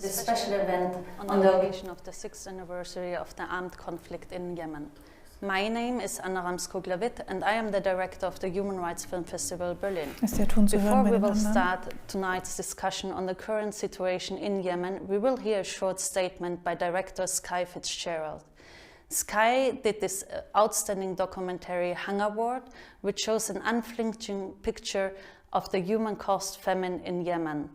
this special event on the occasion of the 6th anniversary of the armed conflict in Yemen. My name is Andrea and I am the director of the Human Rights Film Festival Berlin. Before we will start tonight's discussion on the current situation in Yemen, we will hear a short statement by director Skye Fitzgerald. Skye did this outstanding documentary Hunger Ward, which shows an unflinching picture of the human-caused famine in Yemen.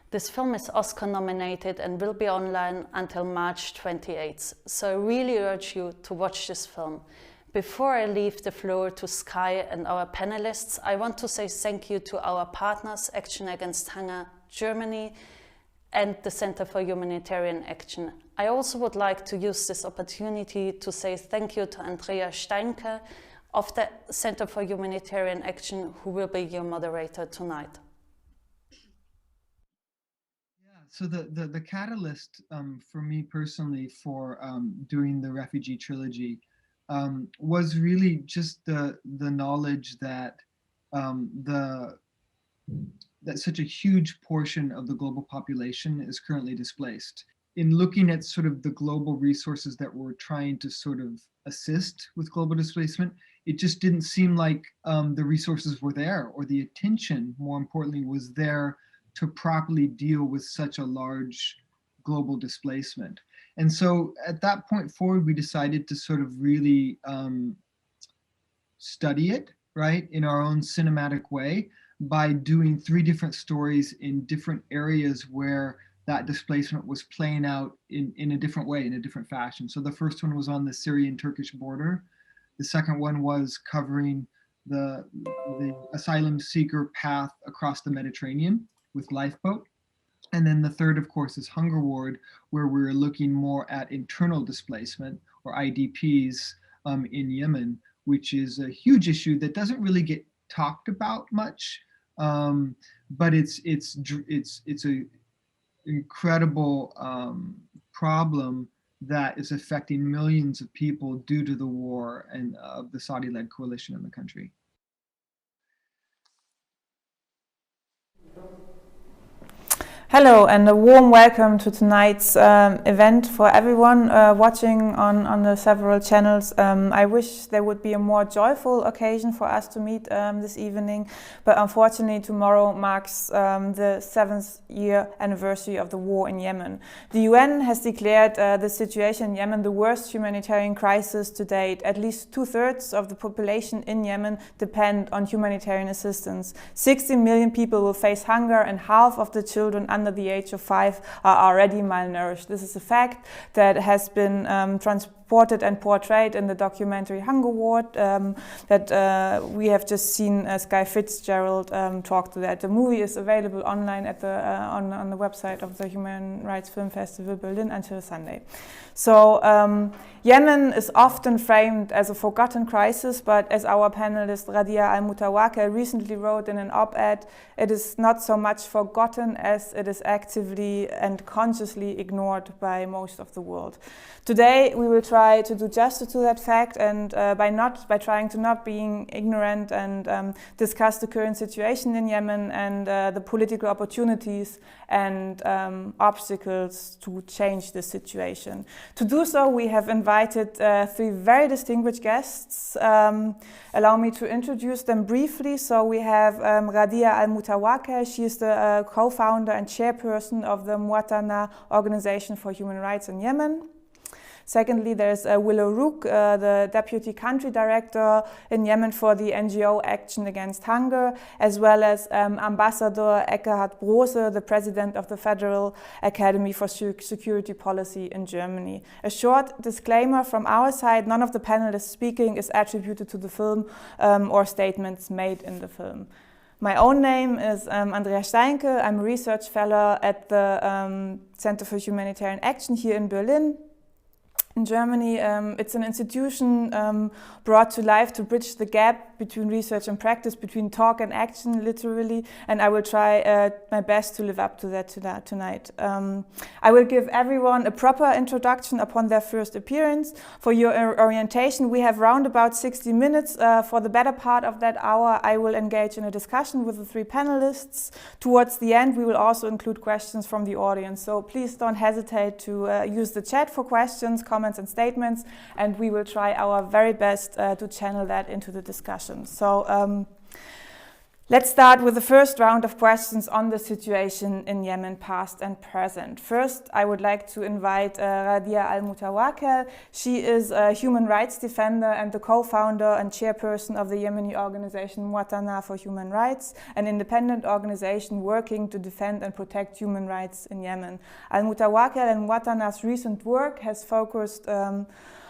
This film is Oscar nominated and will be online until March 28th, so I really urge you to watch this film. Before I leave the floor to Skye and our panelists, I want to say thank you to our partners, Action Against Hunger Germany and the Center for Humanitarian Action. I also would like to use this opportunity to say thank you to Andrea Steinke of the Center for Humanitarian Action, who will be your moderator tonight. So the catalyst for me personally for doing the refugee trilogy was really just the knowledge that that such a huge portion of the global population is currently displaced. In looking at sort of the global resources that we're trying to sort of assist with global displacement, it just didn't seem like the resources were there, or the attention, more importantly, was there to properly deal with such a large global displacement. And so at that point forward, we decided to sort of really study it, right, in our own cinematic way by doing 3 different stories in different areas where that displacement was playing out in a different way, in a different fashion. So the first one was on the Syrian-Turkish border. The second one was covering the asylum seeker path across the Mediterranean with Lifeboat. And then the third, of course, is Hunger Ward, where we're looking more at internal displacement, or IDPs, in Yemen, which is a huge issue that doesn't really get talked about much, but it's a incredible problem that is affecting millions of people due to the war and of the Saudi-led coalition in the country. Hello and a warm welcome to tonight's event for everyone watching on the several channels. I wish there would be a more joyful occasion for us to meet this evening, but unfortunately tomorrow marks the 7th year anniversary of the war in Yemen. The UN has declared the situation in Yemen the worst humanitarian crisis to date. At least 2/3 of the population in Yemen depend on humanitarian assistance. 60 million people will face hunger and half of the children under the age of 5 are already malnourished. This is a fact that has been transported and portrayed in the documentary Hunger Ward that we have just seen Skye Fitzgerald talk to that. The movie is available online at on the website of the Human Rights Film Festival Berlin until Sunday. So Yemen is often framed as a forgotten crisis, but as our panelist Radhya Almutawakel recently wrote in an op-ed, it is not so much forgotten as it is actively and consciously ignored by most of the world. Today we will try to do justice to that fact, and by trying to not being ignorant and discuss the current situation in Yemen and the political opportunities and obstacles to change the situation. To do so, we have invited 3 very distinguished guests. Allow me to introduce them briefly. So we have Radhya Almutawakel. She is the co-founder and chairperson of the Mwatana Organization for Human Rights in Yemen. Secondly, there's Willow Rook, the Deputy Country Director in Yemen for the NGO Action Against Hunger, as well as Ambassador Ekkehard Brose, the President of the Federal Academy for Security Policy in Germany. A short disclaimer from our side: none of the panelists speaking is attributed to the film or statements made in the film. My own name is Andrea Steinke. I'm a research fellow at the Center for Humanitarian Action here in Berlin. in Germany. It's an institution brought to life to bridge the gap between research and practice, between talk and action, literally, and I will try my best to live up to that tonight. I will give everyone a proper introduction upon their first appearance. For your orientation, we have round about 60 minutes. For the better part of that hour, I will engage in a discussion with the three panelists. Towards the end, we will also include questions from the audience, so please don't hesitate to use the chat for questions, comments and statements, and we will try our very best to channel that into the discussion. So let's start with the first round of questions on the situation in Yemen, past and present. First, I would like to invite Radhya Almutawakel. She is a human rights defender and the co-founder and chairperson of the Yemeni organization Mwatana for Human Rights, an independent organization working to defend and protect human rights in Yemen. Almutawakel and Mwatana's recent work has focused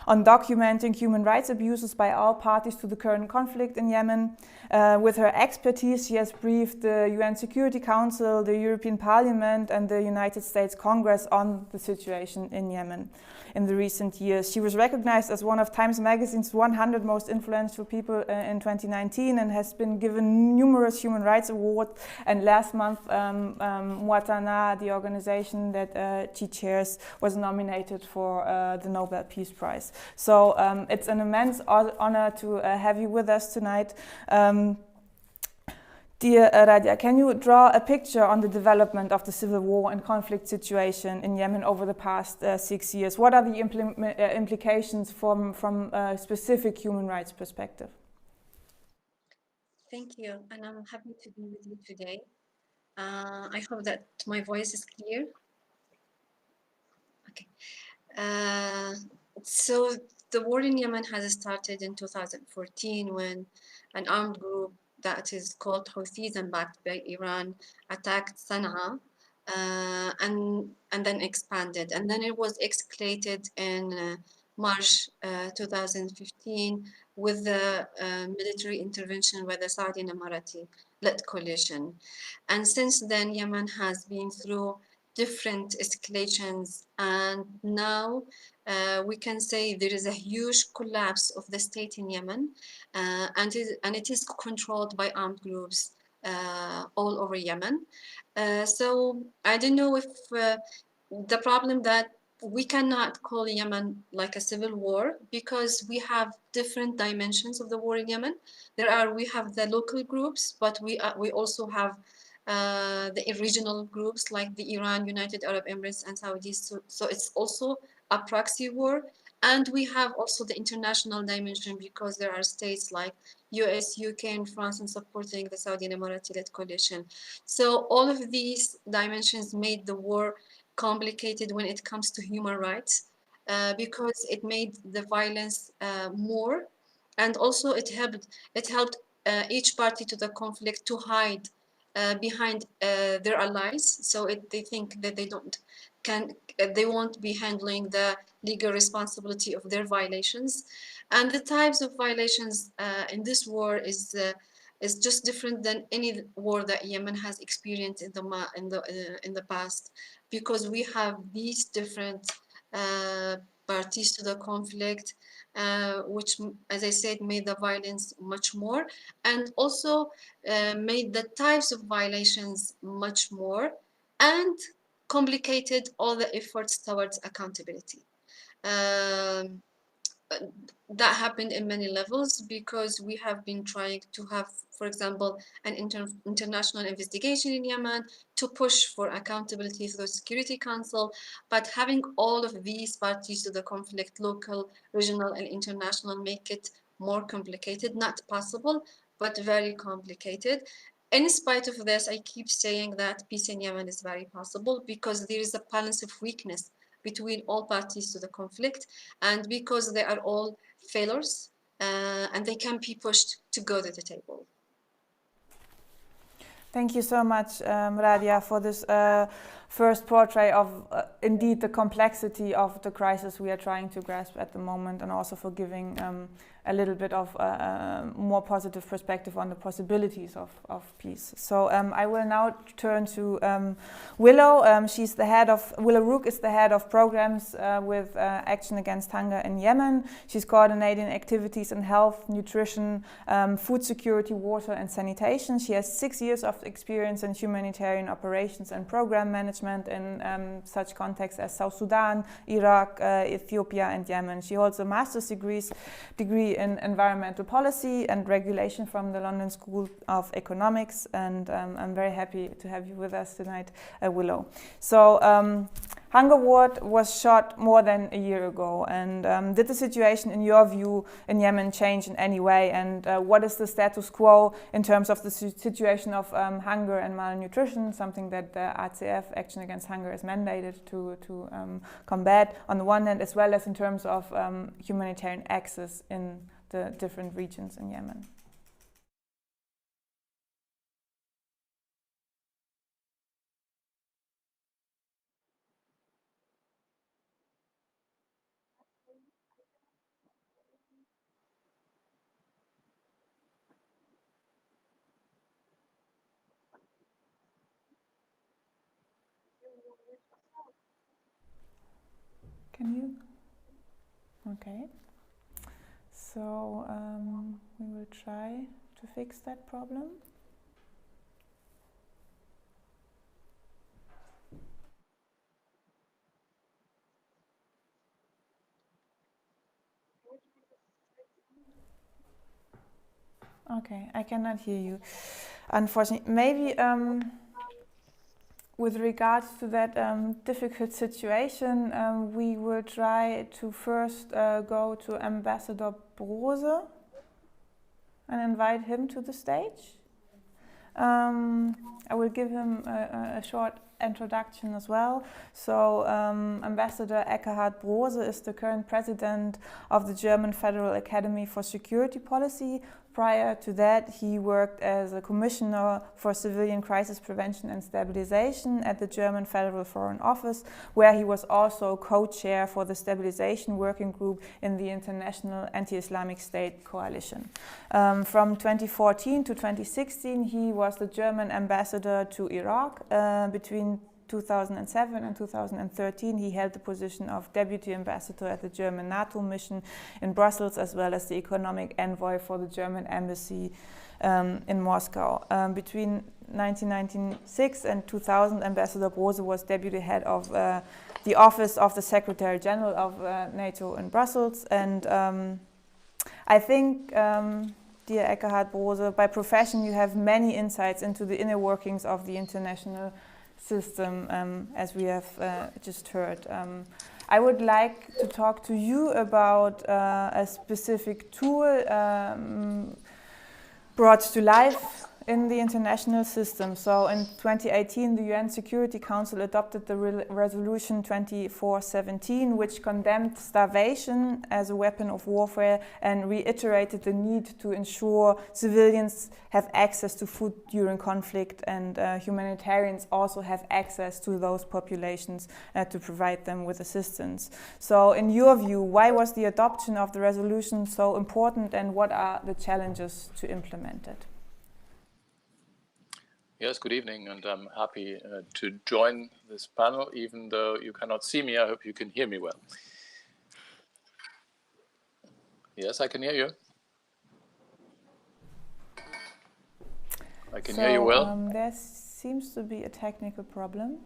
on documenting human rights abuses by all parties to the current conflict in Yemen. With her expertise, she has briefed the UN Security Council, the European Parliament and the United States Congress on the situation in Yemen in the recent years. She was recognized as one of Times Magazine's 100 most influential people in 2019 and has been given numerous human rights awards. And last month, Mwatana, the organization that she chairs, was nominated for the Nobel Peace Prize. So it's an immense honor to have you with us tonight. Dear Radhya, can you draw a picture on the development of the civil war and conflict situation in Yemen over the past 6 years? What are the implications from a specific human rights perspective? Thank you, and I'm happy to be with you today. I hope that my voice is clear. Okay. So the war in Yemen has started in 2014 when an armed group that is called Houthis and backed by Iran attacked Sana'a and then expanded. And then it was escalated in March 2015 with the military intervention by the Saudi and Emirati-led coalition. And since then, Yemen has been through different escalations, and now we can say there is a huge collapse of the state in Yemen, and it is controlled by armed groups all over Yemen. So I don't know if the problem that we cannot call Yemen like a civil war, because we have different dimensions of the war in Yemen. We have the local groups, but we also have the regional groups like the Iran, United Arab Emirates and Saudis. So it's also a proxy war. And we have also the international dimension, because there are states like US, UK and France and supporting the Saudi and Emirati-led coalition. So all of these dimensions made the war complicated when it comes to human rights, because it made the violence more, and also it helped each party to the conflict to hide behind their allies. So they think that they won't be handling the legal responsibility of their violations. And the types of violations in this war is just different than any war that Yemen has experienced in the past, because we have these different parties to the conflict, which, as I said, made the violence much more, and also made the types of violations much more, and complicated all the efforts towards accountability. That happened in many levels, because we have been trying to have, for example, an international investigation in Yemen to push for accountability through the Security Council. But having all of these parties to the conflict, local, regional, and international, make it more complicated. Not possible, but very complicated. In spite of this, I keep saying that peace in Yemen is very possible, because there is a balance of weakness between all parties to the conflict, and because they are all failures, and they can be pushed to go to the table. Thank you so much, Radhya, first portrait of indeed the complexity of the crisis we are trying to grasp at the moment, and also for giving a little bit of more positive perspective on the possibilities of peace. So I will now turn to Willow. She's the head of, Willow Rook is the head of programs with Action Against Hunger in Yemen. She's coordinating activities in health, nutrition, food security, water and sanitation. She has 6 years of experience in humanitarian operations and program management in such contexts as South Sudan, Iraq, Ethiopia and Yemen. She holds a master's degree in environmental policy and regulation from the London School of Economics, and I'm very happy to have you with us tonight, Willow. So Hunger Ward was shot more than a year ago, and did the situation in your view in Yemen change in any way, and what is the status quo in terms of the situation of hunger and malnutrition, something that the ACF, Action Against Hunger, is mandated to combat on the one hand, as well as in terms of humanitarian access in the different regions in Yemen? Can you? Okay. So we will try to fix that problem. Okay, I cannot hear you, unfortunately. Maybe with regards to that difficult situation, we will try to first go to Ambassador Brose and invite him to the stage. I will give him a short introduction as well. So Ambassador Ekkehard Brose is the current president of the German Federal Academy for Security Policy. Prior to that, he worked as a commissioner for civilian crisis prevention and stabilization at the German Federal Foreign Office, where he was also co-chair for the stabilization working group in the International Anti-Islamic State Coalition. From 2014 to 2016, he was the German ambassador to Iraq. Between 2007 and 2013, he held the position of Deputy Ambassador at the German NATO mission in Brussels, as well as the economic envoy for the German embassy in Moscow. Between 1996 and 2000, Ambassador Brose was deputy head of the Office of the Secretary General of NATO in Brussels. And I think, dear Ekkehard Brose, by profession you have many insights into the inner workings of the international system, as we have just heard. I would like to talk to you about a specific tool brought to life in the international system. So in 2018, the UN Security Council adopted the resolution 2417, which condemned starvation as a weapon of warfare and reiterated the need to ensure civilians have access to food during conflict, and humanitarians also have access to those populations to provide them with assistance. So in your view, why was the adoption of the resolution so important, and what are the challenges to implement it? Yes, good evening, and I'm happy to join this panel, even though you cannot see me. I hope you can hear me well. Yes, I can hear you. I can hear you well. There seems to be a technical problem.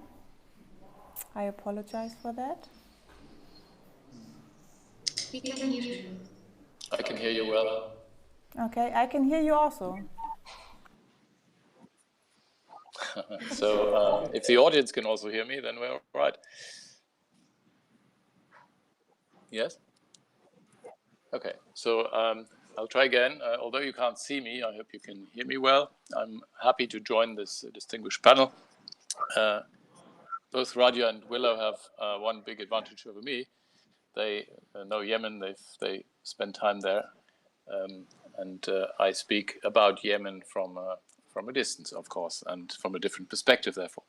I apologize for that. We can hear you. I can hear you well. Okay, I can hear you also. So if the audience can also hear me, then we're all right. Yes? Okay, so I'll try again. Although you can't see me, I hope you can hear me well. I'm happy to join this distinguished panel. Both Radhya and Willow have one big advantage over me. They know Yemen, they spend time there. And I speak about Yemen from a distance, of course, and from a different perspective, therefore.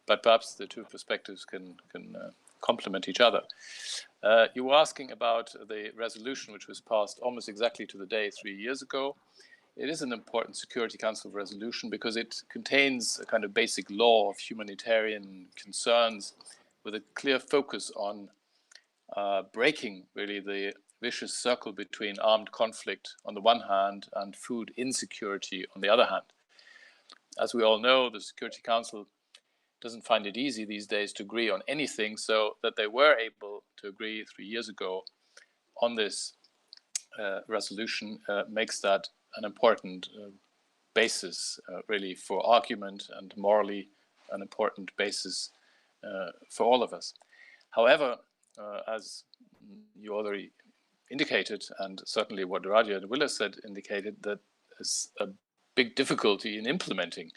but perhaps the two perspectives can complement each other. You were asking about the resolution which was passed almost exactly to the day 3 years ago. It is an important Security Council resolution because it contains a kind of basic law of humanitarian concerns with a clear focus on breaking really the vicious circle between armed conflict on the one hand and food insecurity on the other hand. As we all know, the Security Council doesn't find it easy these days to agree on anything, so that they were able to agree 3 years ago on this resolution makes that an important basis really for argument, and morally an important basis for all of us. However, as you already indicated, and certainly what Radhya and Willow said indicated, that there's a big difficulty in implementing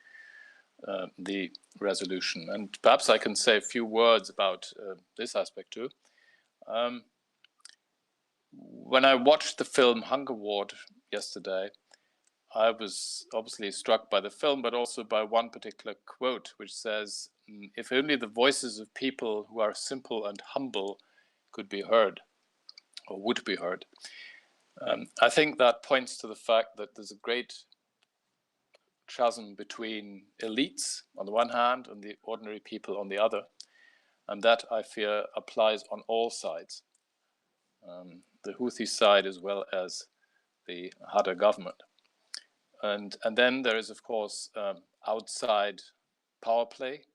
the resolution. And perhaps I can say a few words about this aspect too. When I watched the film Hunger Ward yesterday, I was obviously struck by the film, but also by one particular quote, which says, "If only the voices of people who are simple and humble could be heard, or would be heard." I think that points to the fact that there's a great chasm between elites on the one hand and the ordinary people on the other. And that, I fear, applies on all sides, the Houthi side as well as the Hada government. And then there is, of course, outside power play.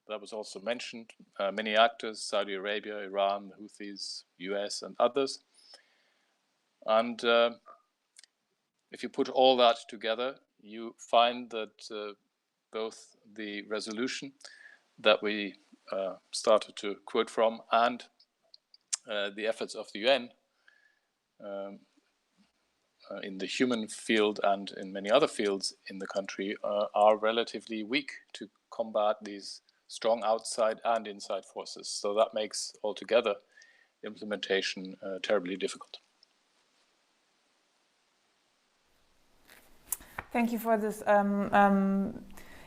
That was also mentioned. Many actors, Saudi Arabia, Iran, the Houthis, US, and others. And if you put all that together, you find that both the resolution that we started to quote from and the efforts of the UN in the human field and in many other fields in the country are relatively weak to combat these strong outside and inside forces. So that makes altogether implementation terribly difficult. Thank you for this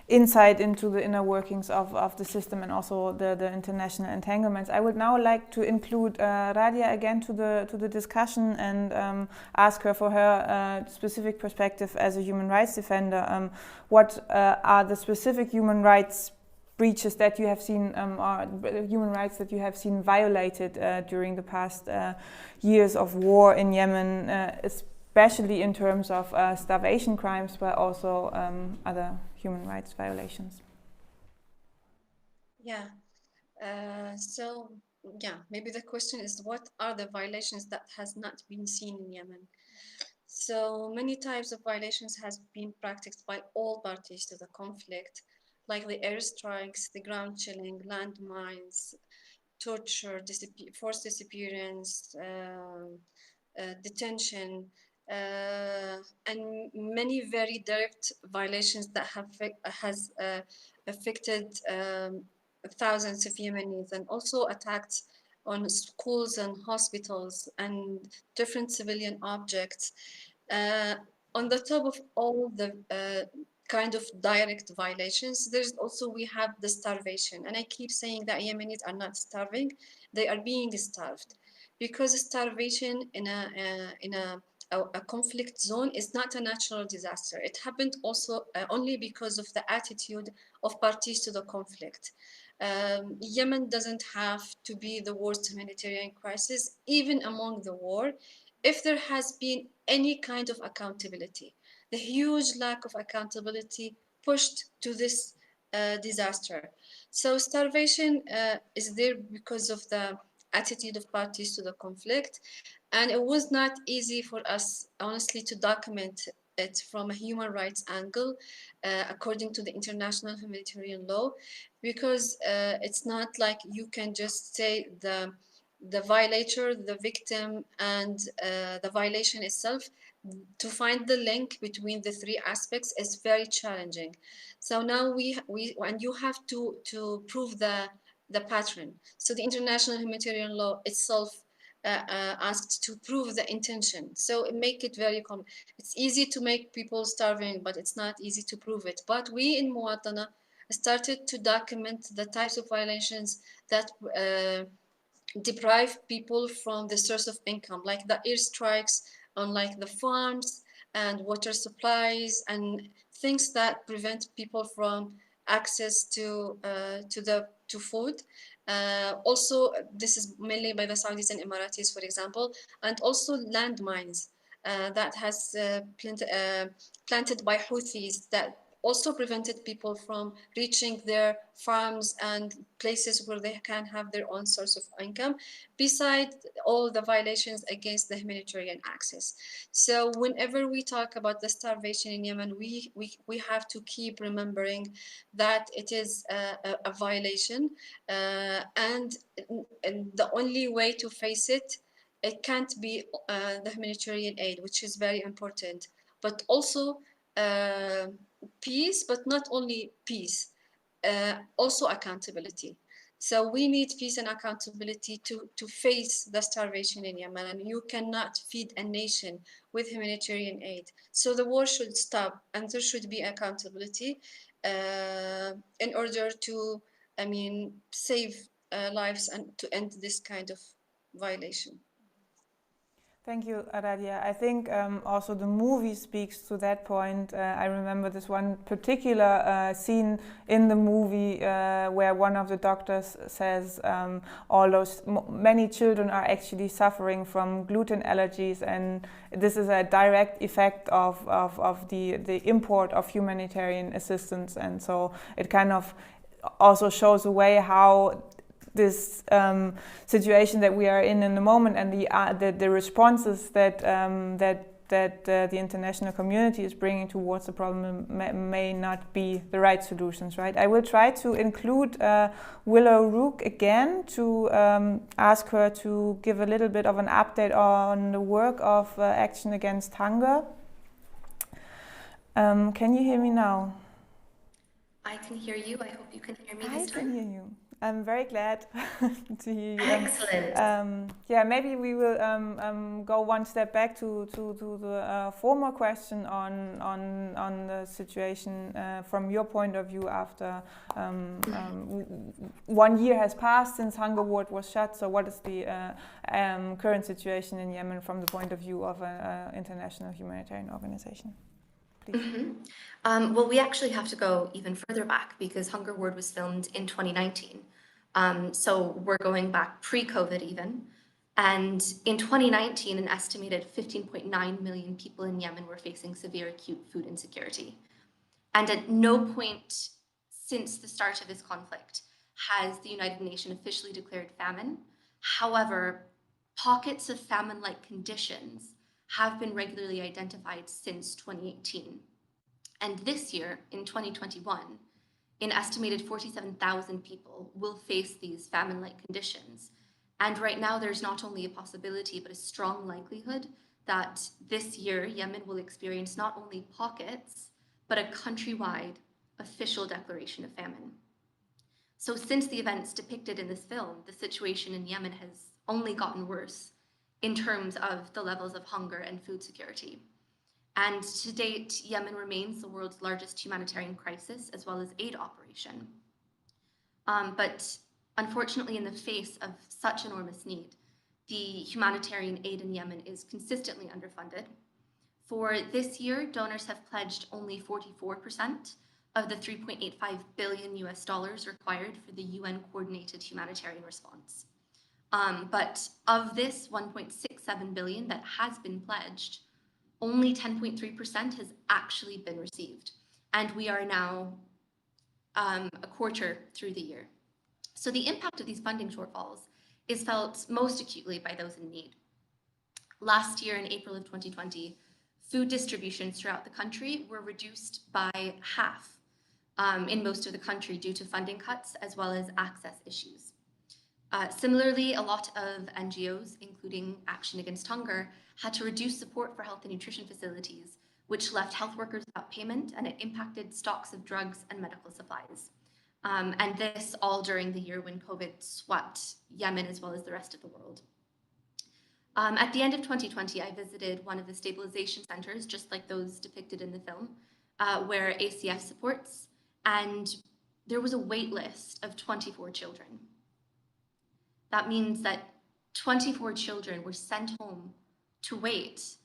insight into the inner workings of the system and also the international entanglements. I would now like to include Radhya again to the discussion and ask her for her specific perspective as a human rights defender. What are the specific human rights breaches that you have seen, or human rights that you have seen violated during the past years of war in Yemen, especially in terms of starvation crimes, but also other human rights violations? Yeah. Maybe the question is, what are the violations that has not been seen in Yemen? So many types of violations has been practiced by all parties to the conflict, like the airstrikes, the ground chilling, landmines, torture, forced disappearance, detention, and many very direct violations that has affected thousands of Yemenis, and also attacks on schools and hospitals and different civilian objects. On the top of all the kind of direct violations, we have the starvation. And I keep saying that Yemenis are not starving, they are being starved. Because starvation in a conflict zone is not a natural disaster. It happened also only because of the attitude of parties to the conflict. Yemen doesn't have to be the worst humanitarian crisis, even among the war, if there has been any kind of accountability. The huge lack of accountability pushed to this disaster. So starvation is there because of the attitude of parties to the conflict. And it was not easy for us, honestly, to document it from a human rights angle, according to the international humanitarian law, because it's not like you can just say the violator, the victim, and the violation itself. To find the link between the three aspects is very challenging. So now and you have to prove the pattern. So the international humanitarian law itself asked to prove the intention. So it make it very common. It's easy to make people starving, but it's not easy to prove it. But we in Mwatana started to document the types of violations that deprive people from the source of income, like the airstrikes on like the farms and water supplies and things that prevent people from access to food. Also, this is mainly by the Saudis and Emiratis, for example, and also landmines that has planted by Houthis that also prevented people from reaching their farms and places where they can have their own source of income, besides all the violations against the humanitarian access. So whenever we talk about the starvation in Yemen, we have to keep remembering that it is a violation, and the only way to face it, it can't be the humanitarian aid, which is very important, but also peace, but not only peace, also accountability. So we need peace and accountability to face the starvation in Yemen, and you cannot feed a nation with humanitarian aid. So the war should stop, and there should be accountability in order to, save lives and to end this kind of violation. Thank you, Radhya. I think also the movie speaks to that point. I remember this one particular scene in the movie where one of the doctors says many children are actually suffering from gluten allergies, and this is a direct effect of the import of humanitarian assistance. And so it kind of also shows a way how this situation that we are in the moment and the responses that the international community is bringing towards the problem may not be the right solutions, right? I will try to include Willow Rook again to ask her to give a little bit of an update on the work of Action Against Hunger. Can you hear me now? I can hear you. I hope you can hear me this time. I can hear you. I'm very glad to hear you. Excellent. Maybe we will go one step back to the former question on the situation from your point of view after 1 year has passed since Hunger Ward was shut. So what is the current situation in Yemen from the point of view of an international humanitarian organization? Well, we actually have to go even further back because Hunger Ward was filmed in 2019. So we're going back pre-COVID even. And in 2019, an estimated 15.9 million people in Yemen were facing severe acute food insecurity. And at no point since the start of this conflict has the United Nations officially declared famine. However, pockets of famine-like conditions have been regularly identified since 2018. And this year, in 2021, an estimated 47,000 people will face these famine-like conditions. And right now, there's not only a possibility, but a strong likelihood that this year, Yemen will experience not only pockets, but a countrywide official declaration of famine. So since the events depicted in this film, the situation in Yemen has only gotten worse in terms of the levels of hunger and food security. And to date, Yemen remains the world's largest humanitarian crisis as well as aid operation. But unfortunately, in the face of such enormous need, the humanitarian aid in Yemen is consistently underfunded. For this year, donors have pledged only 44% of the $3.85 billion required for the UN coordinated humanitarian response. But of this 1.67 billion that has been pledged, only 10.3% has actually been received. And we are now a quarter through the year. So the impact of these funding shortfalls is felt most acutely by those in need. Last year, in April of 2020, food distributions throughout the country were reduced by half in most of the country due to funding cuts as well as access issues. Similarly, a lot of NGOs, including Action Against Hunger, had to reduce support for health and nutrition facilities, which left health workers without payment, and it impacted stocks of drugs and medical supplies. And this all during the year when COVID swept Yemen as well as the rest of the world. At the end of 2020, I visited one of the stabilization centers, just like those depicted in the film, where ACF supports. And there was a wait list of 24 children. That means that 24 children were sent home to wait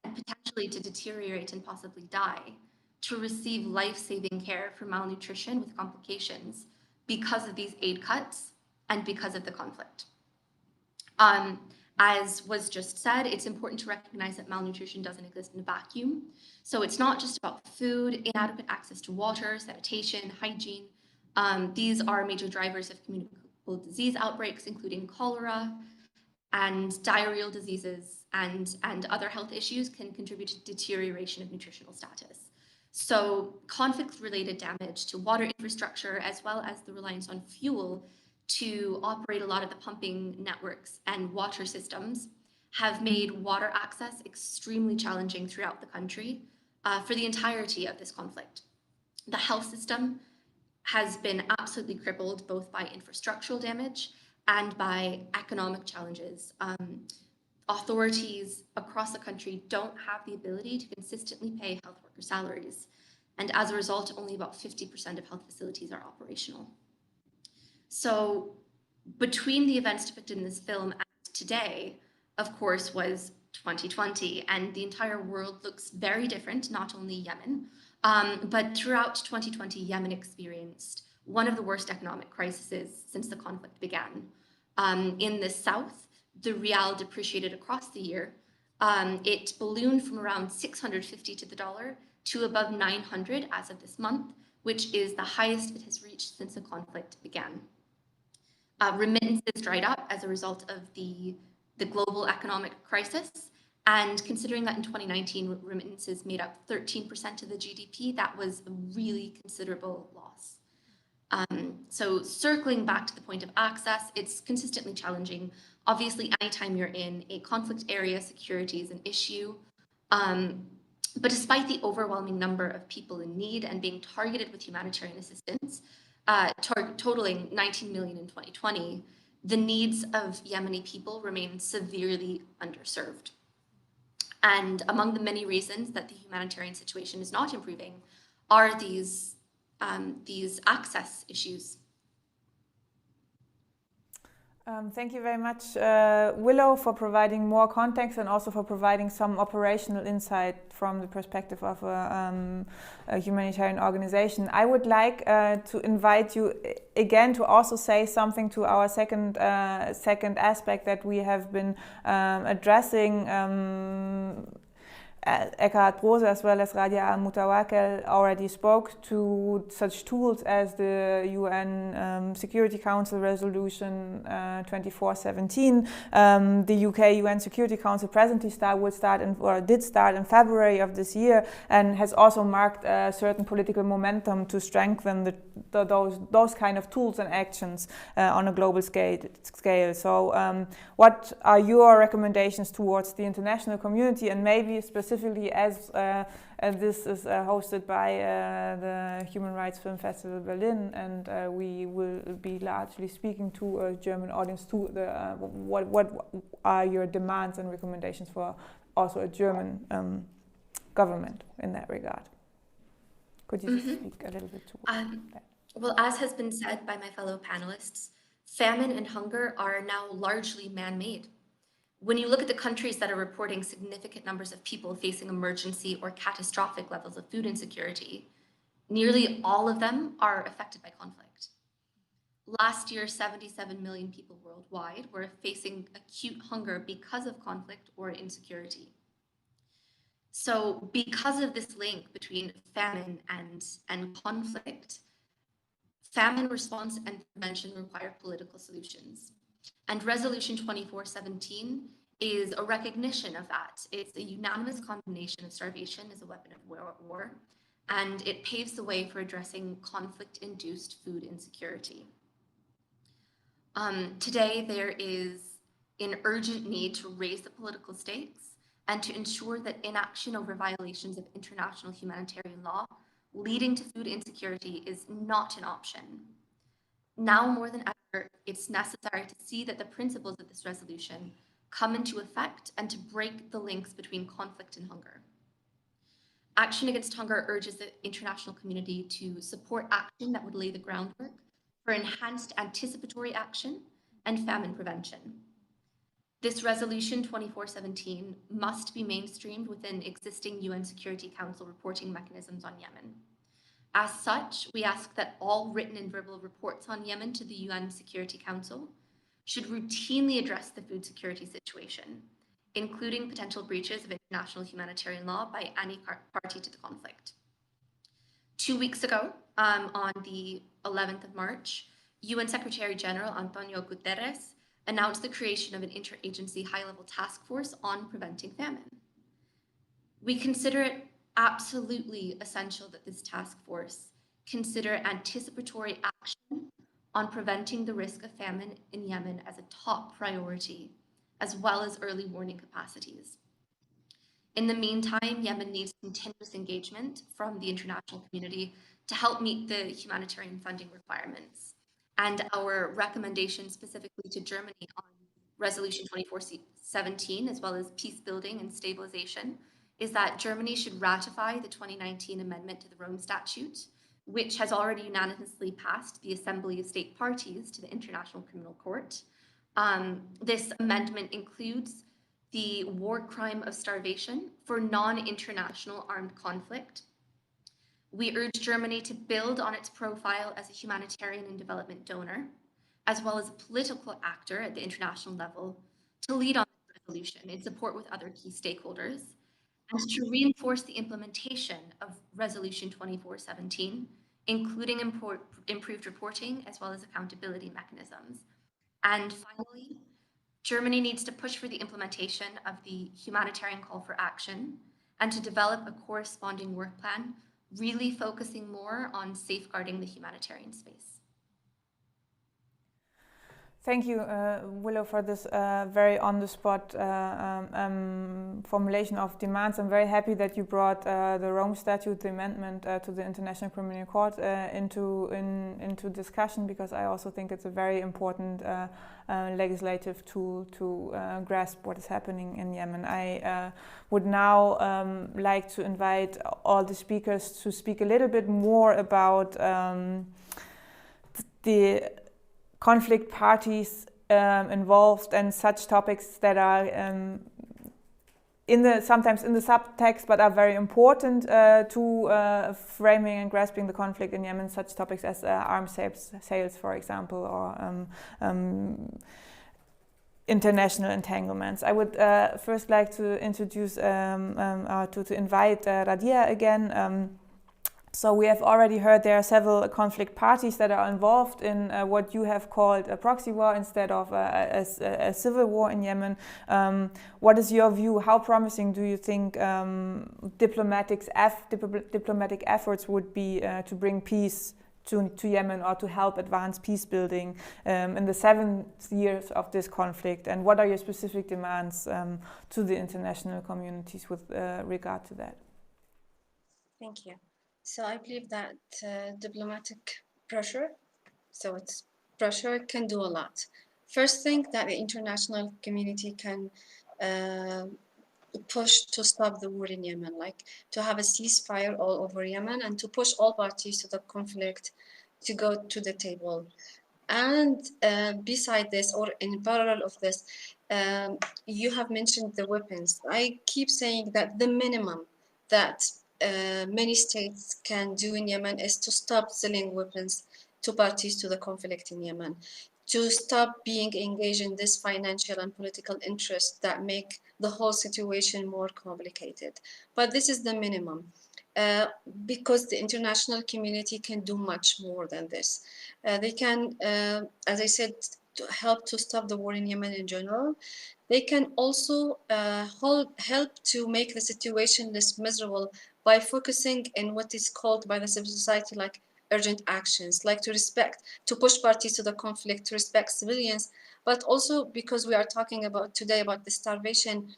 and potentially to deteriorate and possibly die, to receive life-saving care for malnutrition with complications because of these aid cuts and because of the conflict. As was just said, it's important to recognize that malnutrition doesn't exist in a vacuum. So it's not just about food, inadequate access to water, sanitation, hygiene. These are major drivers of communicable disease outbreaks, including cholera, and diarrheal diseases and other health issues can contribute to deterioration of nutritional status. So conflict-related damage to water infrastructure, as well as the reliance on fuel to operate a lot of the pumping networks and water systems, have made water access extremely challenging throughout the country for the entirety of this conflict. The health system has been absolutely crippled both by infrastructural damage and by economic challenges. Authorities across the country don't have the ability to consistently pay health worker salaries. And as a result, only about 50% of health facilities are operational. So between the events depicted in this film and today, of course, was 2020, and the entire world looks very different, not only Yemen, but throughout 2020, Yemen experienced one of the worst economic crises since the conflict began. In the south, the rial depreciated across the year. It ballooned from around 650 to the dollar to above 900 as of this month, which is the highest it has reached since the conflict began. Remittances dried up as a result of the global economic crisis. And considering that in 2019, remittances made up 13% of the GDP, that was a really considerable loss. So circling back to the point of access, it's consistently challenging. Obviously, anytime you're in a conflict area, security is an issue. But despite the overwhelming number of people in need and being targeted with humanitarian assistance, totaling 19 million in 2020, the needs of Yemeni people remain severely underserved. And among the many reasons that the humanitarian situation is not improving are these access issues. Thank you very much, Willow, for providing more context and also for providing some operational insight from the perspective of a humanitarian organization. I would like to invite you again to also say something to our second aspect that we have been addressing. Ekkehard, Brose, as well as Radhya Almutawakel already spoke to such tools as the UN Security Council Resolution 2417. The UK UN Security Council presently did start in February of this year, and has also marked a certain political momentum to strengthen those kind of tools and actions on a global scale. So what are your recommendations towards the international community, and maybe specifically as this is hosted by the Human Rights Film Festival Berlin, and we will be largely speaking to a German audience, to what are your demands and recommendations for also a German government in that regard? Could you just speak a little bit to that? Well, as has been said by my fellow panelists, famine and hunger are now largely man-made. When you look at the countries that are reporting significant numbers of people facing emergency or catastrophic levels of food insecurity, nearly all of them are affected by conflict. Last year, 77 million people worldwide were facing acute hunger because of conflict or insecurity. So because of this link between famine and conflict, famine response and prevention require political solutions. And Resolution 2417 is a recognition of that. It's a unanimous condemnation of starvation as a weapon of war, and it paves the way for addressing conflict-induced food insecurity. Today, there is an urgent need to raise the political stakes and to ensure that inaction over violations of international humanitarian law leading to food insecurity is not an option. Now more than ever, it's necessary to see that the principles of this resolution come into effect and to break the links between conflict and hunger. Action Against Hunger urges the international community to support action that would lay the groundwork for enhanced anticipatory action and famine prevention. This resolution 2417 must be mainstreamed within existing UN Security Council reporting mechanisms on Yemen. As such, we ask that all written and verbal reports on Yemen to the UN Security Council should routinely address the food security situation, including potential breaches of international humanitarian law by any party to the conflict. 2 weeks ago, on the 11th of March, UN Secretary General Antonio Guterres announced the creation of an interagency high-level task force on preventing famine. We consider it absolutely essential that this task force consider anticipatory action on preventing the risk of famine in Yemen as a top priority, as well as early warning capacities. In the meantime, Yemen needs continuous engagement from the international community to help meet the humanitarian funding requirements. And our recommendation specifically to Germany on Resolution 2417, as well as peace building and stabilization, is that Germany should ratify the 2019 amendment to the Rome Statute, which has already unanimously passed the Assembly of State Parties to the International Criminal Court. This amendment includes the war crime of starvation for non-international armed conflict. We urge Germany to build on its profile as a humanitarian and development donor, as well as a political actor at the international level, to lead on this resolution in support with other key stakeholders, and to reinforce the implementation of Resolution 2417, including improved reporting as well as accountability mechanisms. And finally, Germany needs to push for the implementation of the humanitarian call for action and to develop a corresponding work plan, really focusing more on safeguarding the humanitarian space. Thank you, Willow, for this very on-the-spot formulation of demands. I'm very happy that you brought the Rome Statute, the amendment to the International Criminal Court into discussion, because I also think it's a very important legislative tool to grasp what is happening in Yemen. I would now like to invite all the speakers to speak a little bit more about the conflict parties involved and such topics that are sometimes in the subtext, but are very important to framing and grasping the conflict in Yemen. Such topics as arms sales, for example, or international entanglements. I would first like to introduce to invite Radhya again. So we have already heard there are several conflict parties that are involved in what you have called a proxy war instead of a civil war in Yemen. What is your view? How promising do you think diplomatic efforts would be to bring peace to Yemen, or to help advance peace building in the 7 years of this conflict? And what are your specific demands to the international communities with regard to that? Thank you. So I believe that diplomatic pressure, can do a lot. First thing that the international community can push to stop the war in Yemen, like to have a ceasefire all over Yemen and to push all parties to the conflict to go to the table. And beside this, or in parallel of this, you have mentioned the weapons. I keep saying that the minimum that many states can do in Yemen is to stop selling weapons to parties to the conflict in Yemen, to stop being engaged in this financial and political interests that make the whole situation more complicated. But this is the minimum, because the international community can do much more than this. They can, as I said, to help to stop the war in Yemen in general. They can also help to make the situation less miserable by focusing in what is called by the civil society like urgent actions, like to push parties to the conflict, to respect civilians, but also because we are talking about today about the starvation,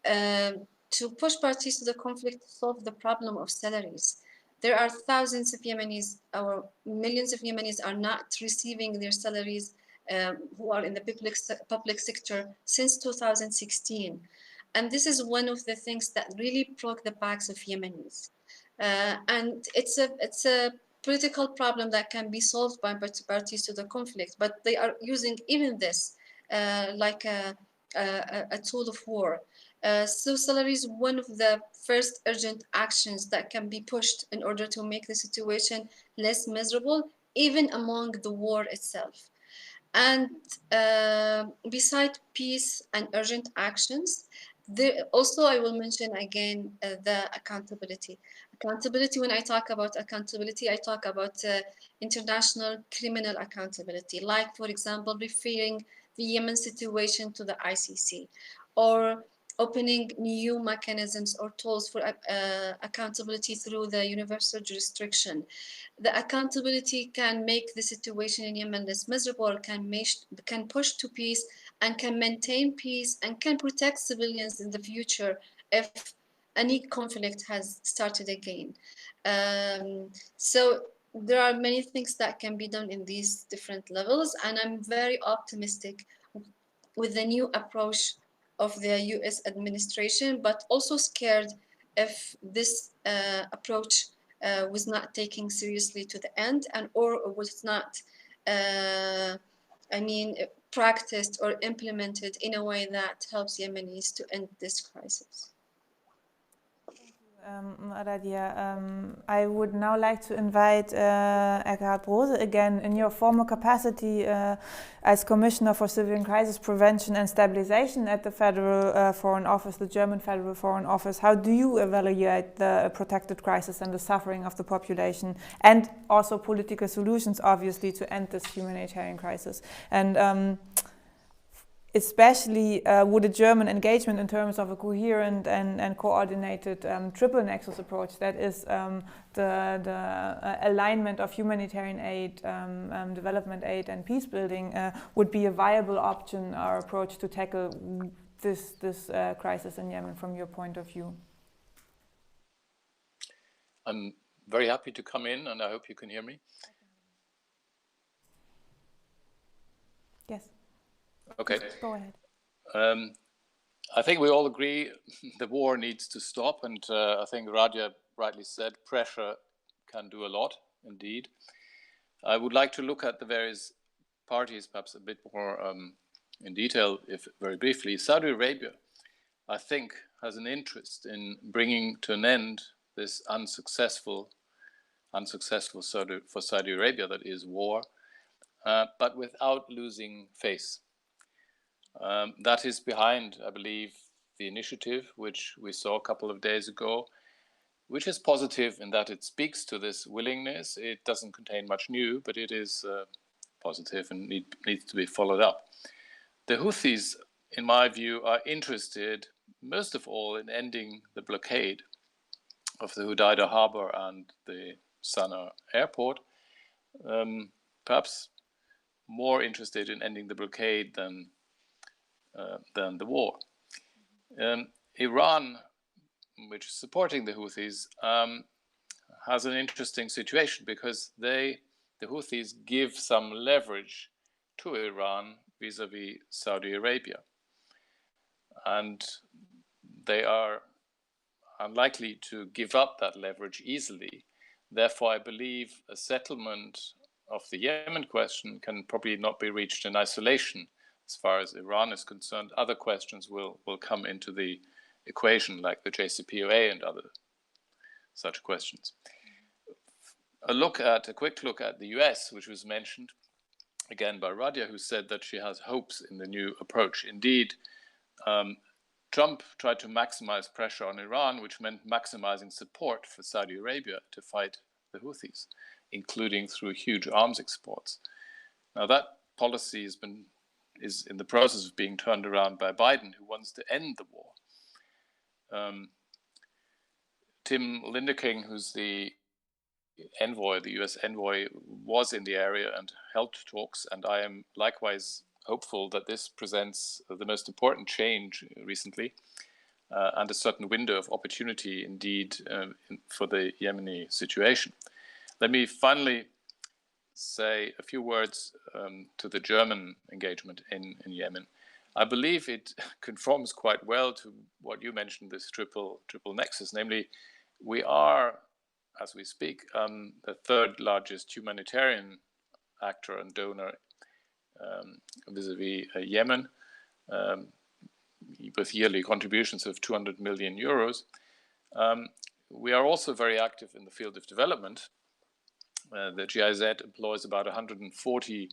to push parties to the conflict to solve the problem of salaries. There are thousands of Yemenis, or millions of Yemenis are not receiving their salaries, who are in the public sector since 2016. And this is one of the things that really broke the backs of Yemenis. And it's a political problem that can be solved by parties to the conflict, but they are using even this like a tool of war. So salary is one of the first urgent actions that can be pushed in order to make the situation less miserable, even among the war itself. And beside peace and urgent actions, also I will mention again the accountability. Accountability, when I talk about accountability, I talk about international criminal accountability, like, for example, referring the Yemen situation to the ICC, or opening new mechanisms or tools for accountability through the universal jurisdiction. The accountability can make the situation in Yemen less miserable, can push to peace, and can maintain peace, and can protect civilians in the future if any conflict has started again. So there are many things that can be done in these different levels, and I'm very optimistic with the new approach of the US administration, but also scared if this approach was not taken seriously to the end, and or was not practiced or implemented in a way that helps Yemenis to end this crisis. Radhya, I would now like to invite Ekkehard Brose again in your former capacity as Commissioner for Civilian Crisis Prevention and Stabilization at the Federal Foreign Office, the German Federal Foreign Office. How do you evaluate the protected crisis and the suffering of the population, and also political solutions, obviously, to end this humanitarian crisis? And especially with a German engagement in terms of a coherent and coordinated triple nexus approach, that is the alignment of humanitarian aid, development aid and peace building would be a viable option or approach to tackle this crisis in Yemen from your point of view. I'm very happy to come in, and I hope you can hear me. Yes. Okay. Go ahead. I think we all agree the war needs to stop, and I think Radhya rightly said pressure can do a lot, indeed. I would like to look at the various parties perhaps a bit more in detail, if very briefly. Saudi Arabia, I think, has an interest in bringing to an end this unsuccessful for Saudi Arabia, that is war, but without losing face. That is behind, I believe, the initiative, which we saw a couple of days ago, which is positive in that it speaks to this willingness. It doesn't contain much new, but it is positive and needs to be followed up. The Houthis, in my view, are interested most of all in ending the blockade of the Hudaida harbor and the Sana'a airport, perhaps more interested in ending the blockade than the war. Iran, which is supporting the Houthis, has an interesting situation because the Houthis give some leverage to Iran vis-a-vis Saudi Arabia. And they are unlikely to give up that leverage easily. Therefore, I believe a settlement of the Yemen question can probably not be reached in isolation. As far as Iran is concerned, other questions will come into the equation, like the JCPOA and other such questions. A quick look at the US, which was mentioned again by Radhya, who said that she has hopes in the new approach. Indeed, Trump tried to maximize pressure on Iran, which meant maximizing support for Saudi Arabia to fight the Houthis, including through huge arms exports. Now, that policy is in the process of being turned around by Biden, who wants to end the war. Tim Lindeking, who's the envoy, the US envoy, was in the area and held talks, and I am likewise hopeful that this presents the most important change recently and a certain window of opportunity indeed for the Yemeni situation. Let me finally say a few words to the German engagement in Yemen. I believe it conforms quite well to what you mentioned, this triple nexus, namely we are as we speak, the third largest humanitarian actor and donor vis-a-vis Yemen, with yearly contributions of 200 million euros. We are also very active in the field of development. The GIZ employs about 140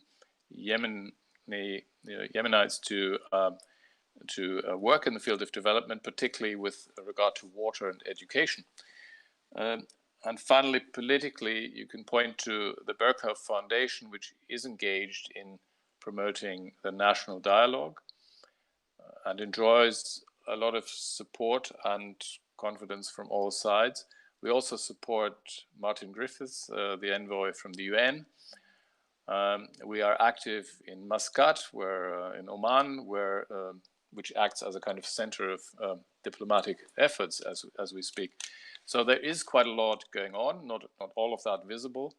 Yemenites to work in the field of development, particularly with regard to water and education. And finally, politically, you can point to the Berghoff Foundation, which is engaged in promoting the national dialogue and enjoys a lot of support and confidence from all sides. We also support Martin Griffiths, the envoy from the UN. We are active in Muscat, in Oman, which acts as a kind of center of diplomatic efforts as we speak. So there is quite a lot going on, not all of that visible.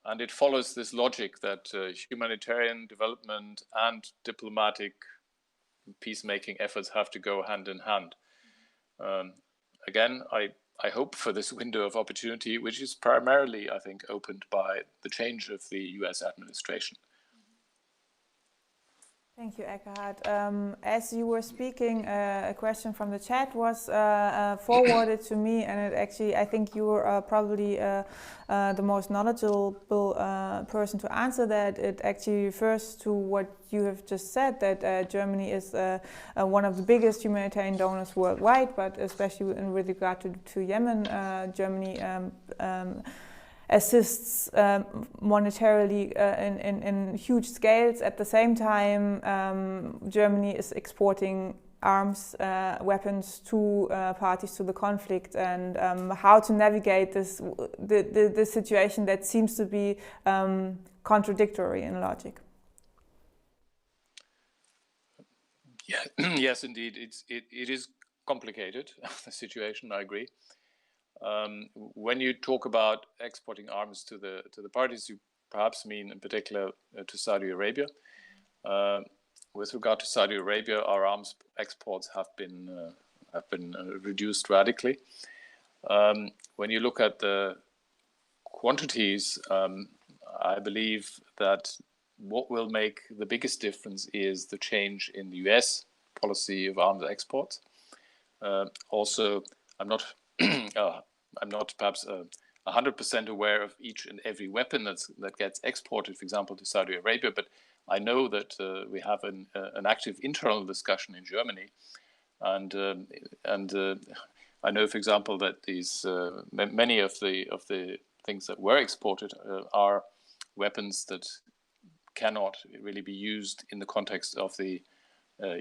And it follows this logic that humanitarian development and diplomatic peacemaking efforts have to go hand in hand. Again, I hope for this window of opportunity, which is primarily, I think, opened by the change of the US administration. Thank you, Ekkehard. As you were speaking, a question from the chat was forwarded to me, and it actually, I think you are probably the most knowledgeable person to answer that. It actually refers to what you have just said, that Germany is one of the biggest humanitarian donors worldwide, but especially with regard to Yemen, Germany assists monetarily in huge scales. At the same time, Germany is exporting arms, weapons to parties to the conflict, and how to navigate the situation that seems to be contradictory in logic. Yeah, yes, indeed, it is complicated, the situation. I agree. When you talk about exporting arms to the parties, you perhaps mean in particular to Saudi Arabia. With regard to Saudi Arabia, our arms exports have been reduced radically. When you look at the quantities, I believe that what will make the biggest difference is the change in the US policy of arms exports. Also, I'm not perhaps 100% aware of each and every weapon that gets exported, for example, to Saudi Arabia, but I know that we have an active internal discussion in Germany, and I know, for example, that these many of the things that were exported are weapons that cannot really be used in the context of the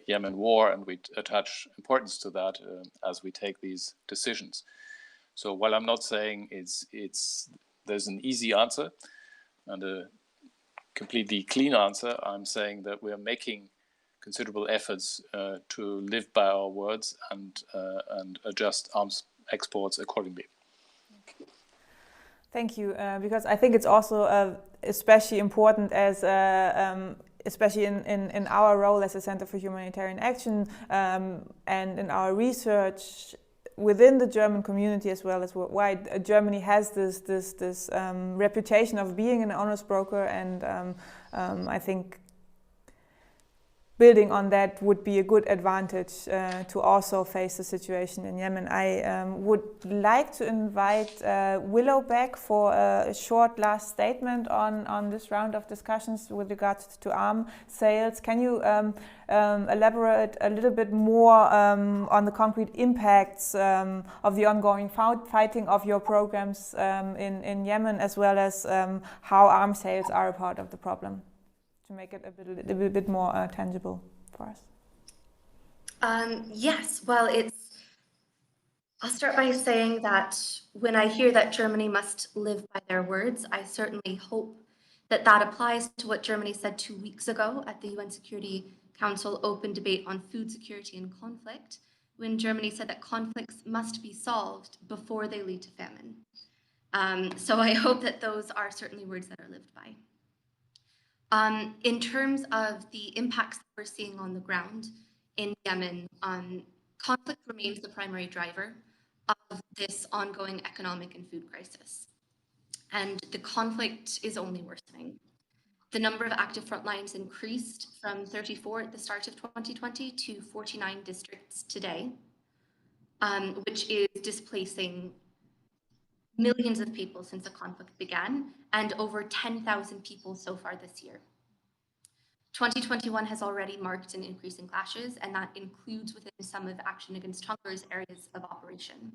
Yemen war, and we attach importance to that as we take these decisions. So while I'm not saying there's an easy answer and a completely clean answer, I'm saying that we are making considerable efforts to live by our words and adjust arms exports accordingly. Thank you, because I think it's also especially important as especially in our role as a Center for Humanitarian Action and in our research within the German community as well as worldwide. Germany has this reputation of being an honest broker, and I think building on that would be a good advantage to also face the situation in Yemen. I would like to invite Willow back for a short last statement on this round of discussions with regards to arm sales. Can you elaborate a little bit more on the concrete impacts of the ongoing fighting of your programs in Yemen, as well as how arm sales are a part of the problem, to make it a little bit more tangible for us? Yes, well, I'll start by saying that when I hear that Germany must live by their words, I certainly hope that that applies to what Germany said 2 weeks ago at the UN Security Council Open Debate on Food Security and Conflict, when Germany said that conflicts must be solved before they lead to famine. So I hope that those are certainly words that are lived by. In terms of the impacts that we're seeing on the ground in Yemen, conflict remains the primary driver of this ongoing economic and food crisis. And the conflict is only worsening. The number of active front lines increased from 34 at the start of 2020 to 49 districts today, which is displacing millions of people since the conflict began, and over 10,000 people so far this year. 2021 has already marked an increase in clashes, and that includes within some of Action Against Hunger's areas of operation.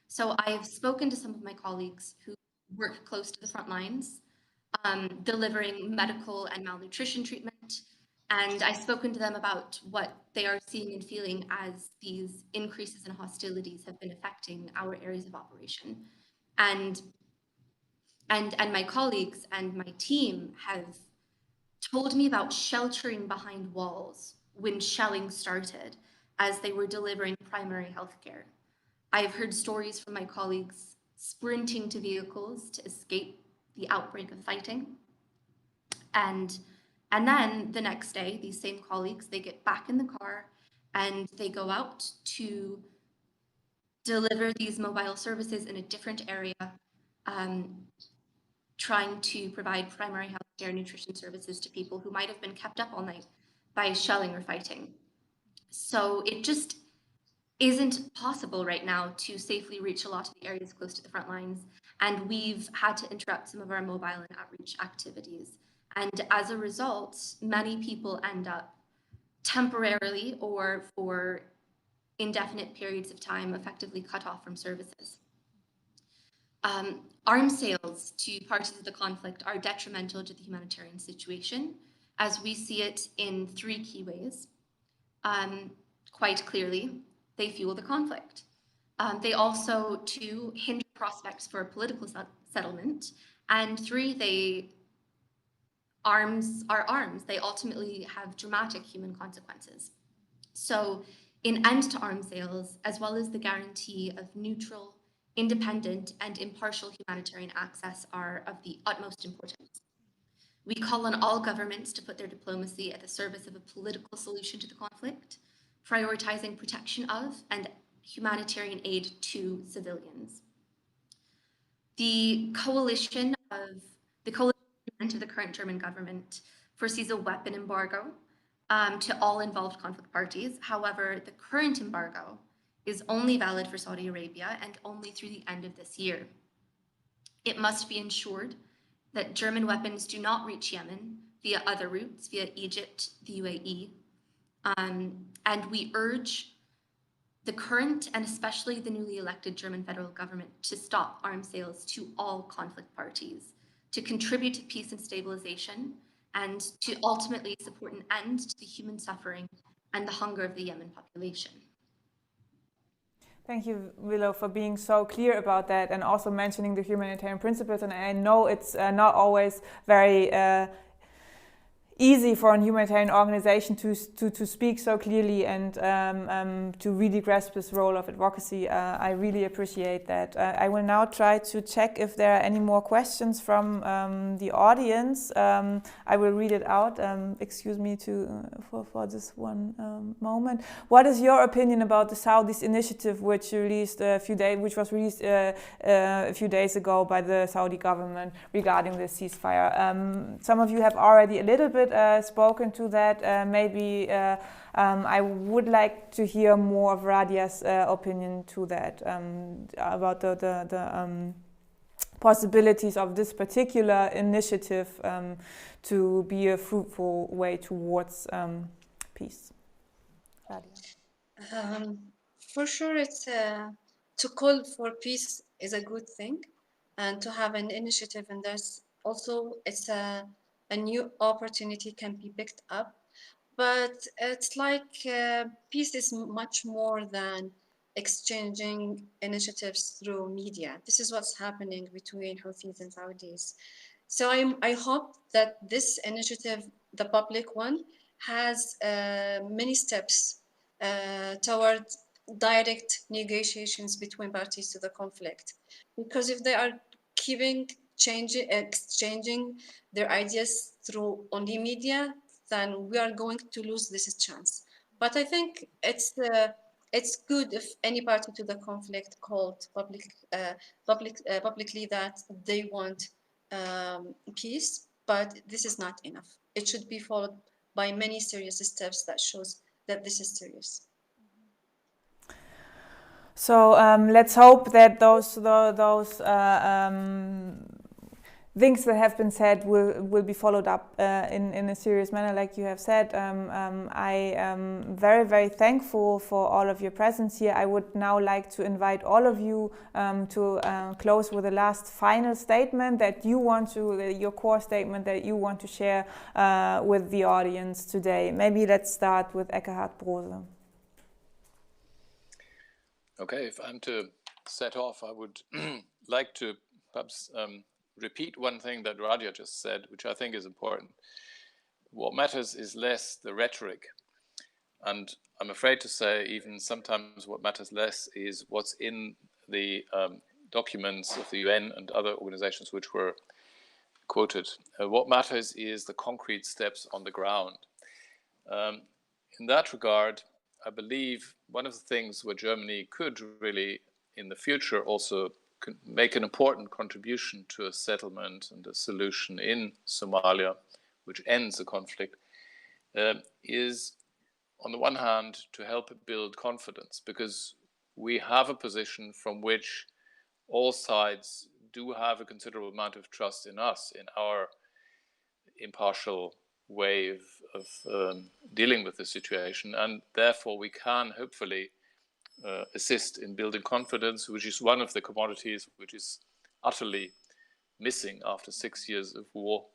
So I have spoken to some of my colleagues who work close to the front lines, delivering medical and malnutrition treatment. And I've spoken to them about what they are seeing and feeling as these increases in hostilities have been affecting our areas of operation. And my colleagues and my team have told me about sheltering behind walls when shelling started as they were delivering primary health care. I've heard stories from my colleagues sprinting to vehicles to escape the outbreak of fighting. And then the next day, these same colleagues, they get back in the car and they go out to deliver these mobile services in a different area, trying to provide primary health care nutrition services to people who might have been kept up all night by shelling or fighting. So it just isn't possible right now to safely reach a lot of the areas close to the front lines. And we've had to interrupt some of our mobile and outreach activities. And as a result, many people end up temporarily or for indefinite periods of time effectively cut off from services. Arms sales to parties of the conflict are detrimental to the humanitarian situation, as we see it in three key ways. Quite clearly, they fuel the conflict. They also, two, hinder prospects for a political settlement. And three, arms are arms. They ultimately have dramatic human consequences. So an end to arms sales, as well as the guarantee of neutral, independent, and impartial humanitarian access are of the utmost importance. We call on all governments to put their diplomacy at the service of a political solution to the conflict, prioritizing protection of and humanitarian aid to civilians. The coalition of the current German government foresees a weapon embargo to all involved conflict parties. However, the current embargo is only valid for Saudi Arabia and only through the end of this year. It must be ensured that German weapons do not reach Yemen via other routes, via Egypt, the UAE. And we urge the current and especially the newly elected German federal government to stop arms sales to all conflict parties, to contribute to peace and stabilization, and to ultimately support an end to the human suffering and the hunger of the Yemen population. Thank you, Willow, for being so clear about that and also mentioning the humanitarian principles. And I know it's not always very easy for a humanitarian organization to speak so clearly and to really grasp this role of advocacy. I really appreciate that. I will now try to check if there are any more questions from the audience. I will read it out. Excuse me for this one moment. What is your opinion about the Saudis initiative, which was released a few days ago by the Saudi government regarding the ceasefire? Some of you have already a little bit spoken to that. Maybe I would like to hear more of Radhya's opinion to that, about the possibilities of this particular initiative to be a fruitful way towards peace. Radhya. For sure, it's to call for peace is a good thing, and to have an initiative, and there's also it's a new opportunity can be picked up. But it's like peace is much more than exchanging initiatives through media. This is what's happening between Houthis and Saudis. So I hope that this initiative, the public one, has many steps toward direct negotiations between parties to the conflict. Because if they are exchanging their ideas through only media, then we are going to lose this chance. But I think it's it's good if any party to the conflict called publicly that they want peace, but this is not enough. It should be followed by many serious steps that shows that this is serious. So let's hope that those things that have been said will be followed up in a serious manner, like you have said. I am very, very thankful for all of your presence here. I would now like to invite all of you to close with a last final statement that you want to, your core statement that you want to share with the audience today. Maybe let's start with Ekkehard Brose. Okay, if I'm to set off, I would like to perhaps repeat one thing that Radhya just said, which I think is important. What matters is less the rhetoric. And I'm afraid to say even sometimes what matters less is what's in the documents of the UN and other organizations which were quoted. What matters is the concrete steps on the ground. In that regard, I believe one of the things where Germany could really, in the future, also make an important contribution to a settlement and a solution in Somalia, which ends the conflict, is, on the one hand, to help build confidence, because we have a position from which all sides do have a considerable amount of trust in us, in our impartial way of dealing with the situation, and therefore we can hopefully assist in building confidence, which is one of the commodities which is utterly missing after 6 years of war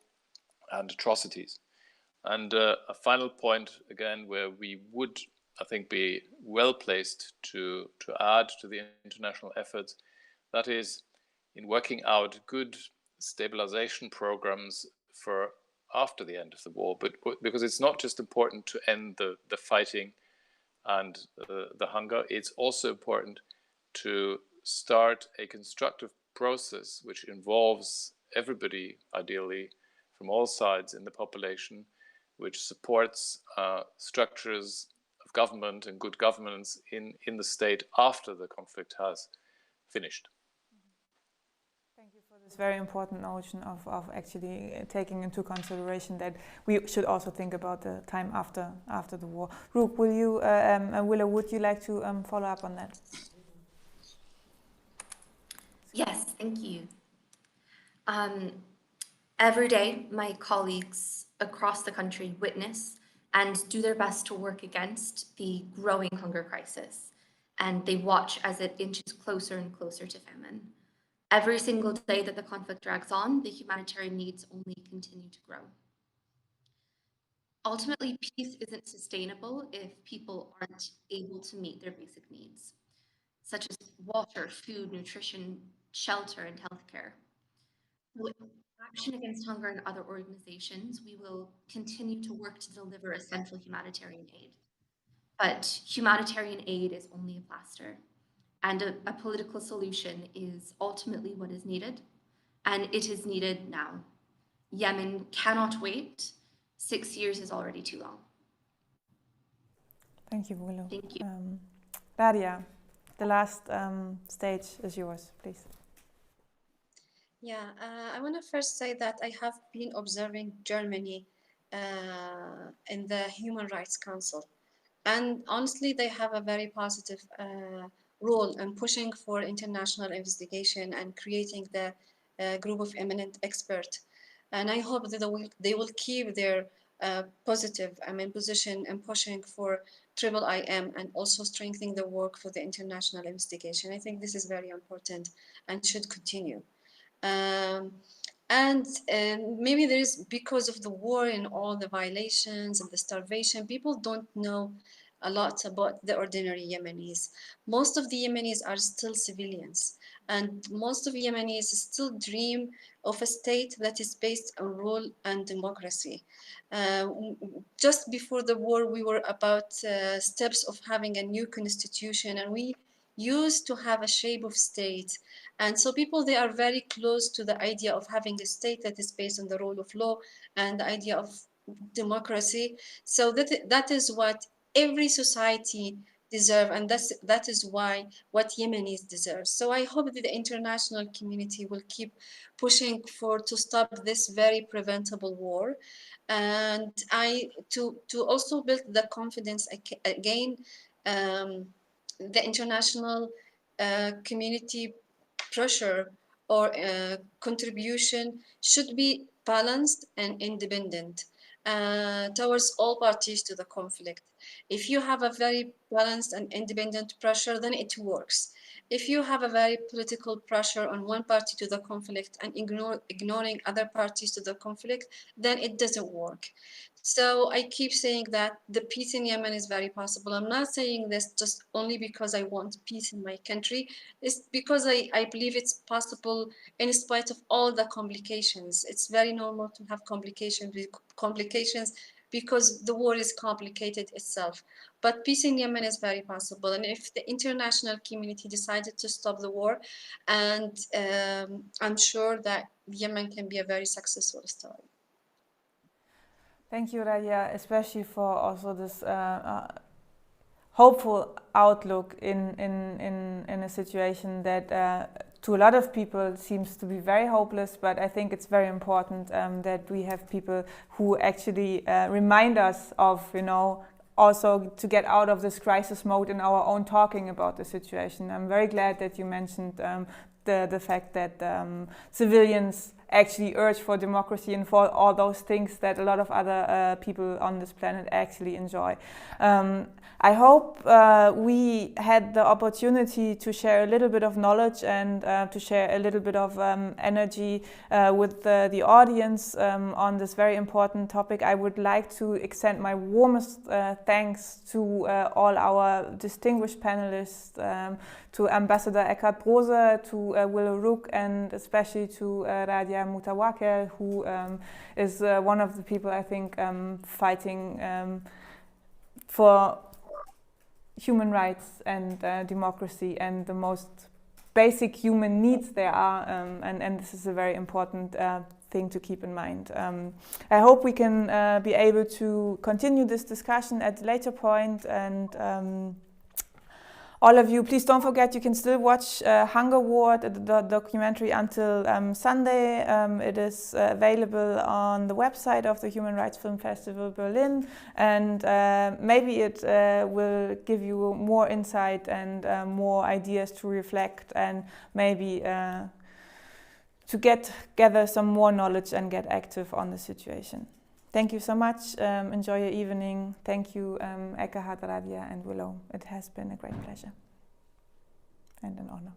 and atrocities. And a final point, again, where we would, I think, be well placed to add to the international efforts, that is in working out good stabilization programs for after the end of the war, but because it's not just important to end the fighting and the hunger, it's also important to start a constructive process which involves everybody, ideally, from all sides in the population, which supports structures of government and good governance in the state after the conflict has finished. Thank you for this very important notion of actually taking into consideration that we should also think about the time after the war. Rook, will you, Willow, would you like to follow up on that? Yes, thank you. Every day, my colleagues across the country witness and do their best to work against the growing hunger crisis, and they watch as it inches closer and closer to famine. Every single day that the conflict drags on, the humanitarian needs only continue to grow. Ultimately, peace isn't sustainable if people aren't able to meet their basic needs, such as water, food, nutrition, shelter, and healthcare. With Action Against Hunger and other organizations, we will continue to work to deliver essential humanitarian aid. But humanitarian aid is only a plaster, and a political solution is ultimately what is needed, and it is needed now. Yemen cannot wait. 6 years is already too long. Thank you, Willow. Thank you. Radhya, the last stage is yours, please. Yeah, I want to first say that I have been observing Germany in the Human Rights Council. And honestly, they have a very positive role in pushing for international investigation and creating the group of eminent experts. And I hope that they will keep their positive position in pushing for IIIM and also strengthening the work for the international investigation. I think this is very important and should continue. And maybe there is, because of the war and all the violations and the starvation, people don't know a lot about the ordinary Yemenis. Most of the Yemenis are still civilians, and most of Yemenis still dream of a state that is based on rule and democracy. Just before the war, we were about steps of having a new constitution, and we used to have a shape of state. And so people, they are very close to the idea of having a state that is based on the rule of law and the idea of democracy. So that is what every society deserve, and that is why what Yemenis deserve. So I hope that the international community will keep pushing to stop this very preventable war, and to also build the confidence again. The international community pressure or contribution should be balanced and independent towards all parties to the conflict. If you have a very balanced and independent pressure, then it works. If you have a very political pressure on one party to the conflict and ignoring other parties to the conflict, then it doesn't work. So I keep saying that the peace in Yemen is very possible. I'm not saying this just only because I want peace in my country. It's because I believe it's possible in spite of all the complications. It's very normal to have complications because the war is complicated itself. But peace in Yemen is very possible. And if the international community decided to stop the war, and I'm sure that Yemen can be a very successful story. Thank you, Radhya, especially for also this hopeful outlook in a situation that to a lot of people seems to be very hopeless, but I think it's very important that we have people who actually remind us of, also to get out of this crisis mode in our own talking about the situation. I'm very glad that you mentioned the fact that civilians actually urge for democracy and for all those things that a lot of other people on this planet actually enjoy. I hope we had the opportunity to share a little bit of knowledge and to share a little bit of energy with the audience on this very important topic. I would like to extend my warmest thanks to all our distinguished panelists, to Ambassador Ekkehard Brose, to Willow, Rook, and especially to Radhya Almutawakel, who is one of the people I think fighting for human rights and democracy and the most basic human needs there are, and this is a very important thing to keep in mind. I hope we can be able to continue this discussion at a later point, and all of you, please don't forget you can still watch Hunger Ward, the documentary, until Sunday. It is available on the website of the Human Rights Film Festival Berlin, and maybe it will give you more insight and more ideas to reflect, and maybe to gather some more knowledge and get active on the situation. Thank you so much. Enjoy your evening. Thank you, Ekkehard, Radhya, and Willow. It has been a great pleasure and an honor.